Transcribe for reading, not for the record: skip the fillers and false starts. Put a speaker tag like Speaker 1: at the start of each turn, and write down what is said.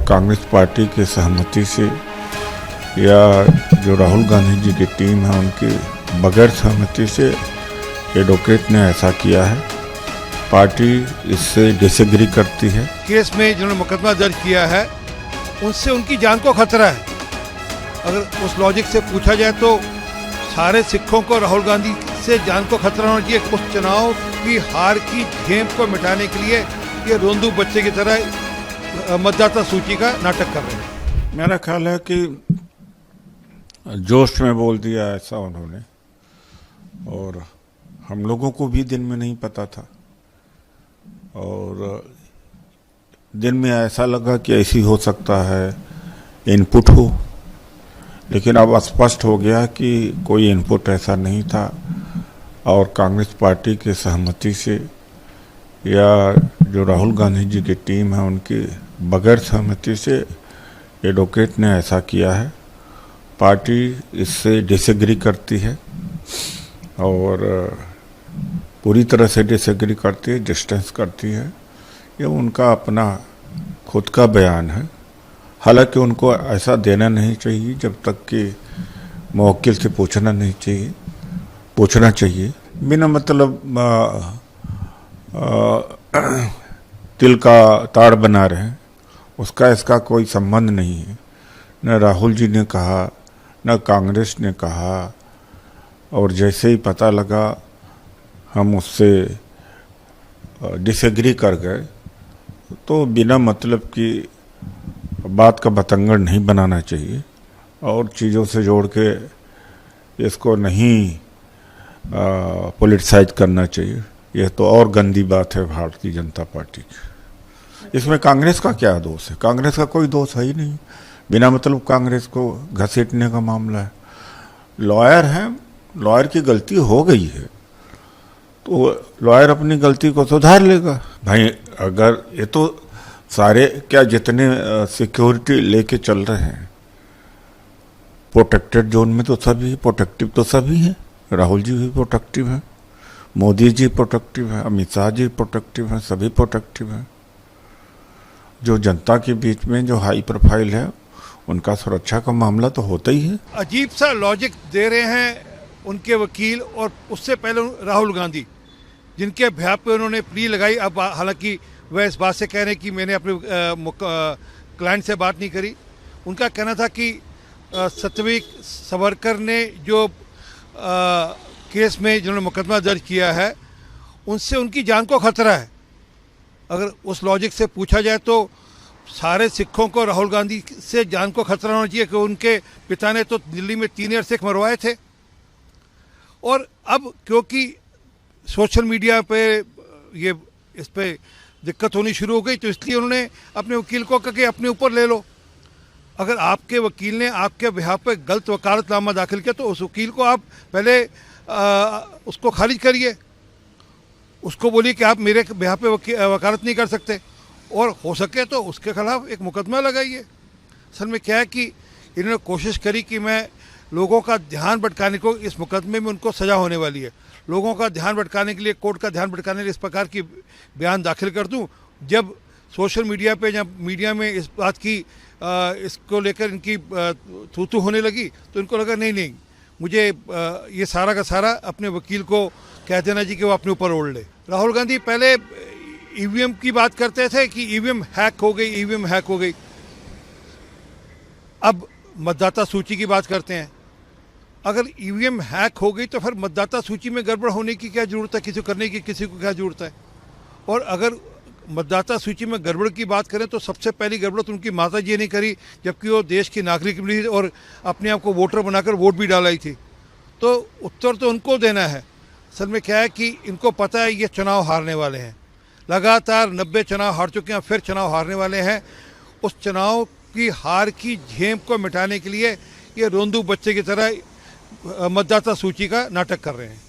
Speaker 1: Congress party के सहमति से या जो राहुल गांधी जी की टीम है उनकी बगैर सहमति से एडवोकेट ने ऐसा किया है। पार्टी इससे डिसएग्री करती है।
Speaker 2: केस में जिन्होंने मुकदमा दर्ज किया है उनसे उनकी जान को खतरा है। अगर उस लॉजिक से पूछा जाए तो सारे सिखों को राहुल गांधी से जान को खतरा होना चाहिए। उस चुनाव की हार की झेम को मिटाने के लिए ये रोंदू बच्चे की तरह मतदाता सूची का नाटक कर रहे हैं।
Speaker 1: मेरा ख्याल है कि जोश में बोल दिया ऐसा उन्होंने, और हम लोगों को भी दिन में नहीं पता था, और दिन में ऐसा लगा कि ऐसी हो सकता है इनपुट हो, लेकिन अब स्पष्ट हो गया कि कोई इनपुट ऐसा नहीं था। और कांग्रेस पार्टी के सहमति से या जो राहुल गांधी जी की टीम है उनकी बगैर सहमति से एडवोकेट ने ऐसा किया है। पार्टी इससे डिसएग्री करती है और पूरी तरह से डिसएग्री करती है, डिस्टेंस करती है। ये उनका अपना खुद का बयान है। हालांकि उनको ऐसा देना नहीं चाहिए जब तक कि मुवक्किल से पूछना चाहिए। बिना मतलब तिल का ताड़ बना रहे हैं, उसका इसका कोई संबंध नहीं है। न राहुल जी ने कहा, न कांग्रेस ने कहा, और जैसे ही पता लगा हम उससे डिसएग्री कर गए। तो बिना मतलब की बात का बतंगड़ नहीं बनाना चाहिए और चीज़ों से जोड़ के इसको नहीं पॉलिटिसाइज करना चाहिए। यह तो और गंदी बात है भारतीय जनता पार्टी की। इसमें कांग्रेस का क्या दोष है? कांग्रेस का कोई दोष है ही नहीं। बिना मतलब कांग्रेस को घसीटने का मामला है। लॉयर हैं, लॉयर की गलती हो गई है तो लॉयर अपनी गलती को सुधार लेगा। भाई अगर ये तो सारे क्या जितने सिक्योरिटी लेके चल रहे हैं प्रोटेक्टेड जोन में, तो सभी प्रोटेक्टिव तो सभी हैं। राहुल जी भी प्रोटेक्टिव हैं, मोदी जी प्रोटेक्टिव हैं, अमित शाह जी प्रोटेक्टिव हैं, सभी प्रोटेक्टिव हैं। जो जनता के बीच में जो हाई प्रोफाइल है उनका सुरक्षा का मामला तो होता ही है।
Speaker 2: अजीब सा लॉजिक दे रहे हैं उनके वकील, और उससे पहले राहुल गांधी जिनके बिहाफ पे उन्होंने प्ली लगाई। अब हालांकि वह इस बात से कह रहे हैं कि मैंने अपने क्लाइंट से बात नहीं करी। उनका कहना था कि सत्यवीर सावरकर ने जो केस में जिन्होंने मुकदमा दर्ज किया है उनसे उनकी जान को खतरा है। अगर उस लॉजिक से पूछा जाए तो सारे सिखों को राहुल गांधी से जान को खतरा होना चाहिए कि उनके पिता ने तो दिल्ली में 3 सिख मरवाए थे। और अब क्योंकि सोशल मीडिया पे ये इस पे दिक्कत होनी शुरू हो गई तो इसलिए उन्होंने अपने वकील को कहा कि अपने ऊपर ले लो। अगर आपके वकील ने आपके बिहाफ पे गलत वकालतनामा दाखिल किया तो उस वकील को आप पहले उसको खारिज करिए। उसको बोलिए कि आप मेरे बिहाफ पे वकालत नहीं कर सकते, और हो सके तो उसके खिलाफ एक मुकदमा लगाइए। असल में क्या है कि इन्होंने कोशिश करी कि मैं लोगों का ध्यान भटकाने को, इस मुकदमे में उनको सज़ा होने वाली है, लोगों का ध्यान भटकाने के लिए, कोर्ट का ध्यान भटकाने के लिए इस प्रकार की बयान दाखिल कर दूं। जब सोशल मीडिया पे, जब मीडिया में इस बात की इसको लेकर इनकी थू होने लगी तो इनको लगा नहीं, मुझे ये सारा का सारा अपने वकील को कह देना जी कि वो अपने ऊपर ओढ़ ले। राहुल गांधी पहले ईवीएम की बात करते थे कि ईवीएम हैक हो गई। अब मतदाता सूची की बात करते हैं। अगर ईवीएम हैक हो गई तो फिर मतदाता सूची में गड़बड़ होने की क्या जरूरत है? किसी करने की किसी को क्या जरूरत है? और अगर मतदाता सूची में गड़बड़ की बात करें तो सबसे पहली गड़बड़ तो उनकी माता जी ने करी, जबकि वो देश की नागरिक भी और अपने आप को वोटर बनाकर वोट भी डालाई थी। तो उत्तर तो उनको देना है। असल में क्या है कि इनको पता है ये चुनाव हारने वाले हैं। लगातार 90 चुनाव हार चुके हैं, फिर चुनाव हारने वाले हैं। उस चुनाव की हार की झेम को मिटाने के लिए ये रोंदू बच्चे की तरह मतदाता सूची का नाटक कर रहे हैं।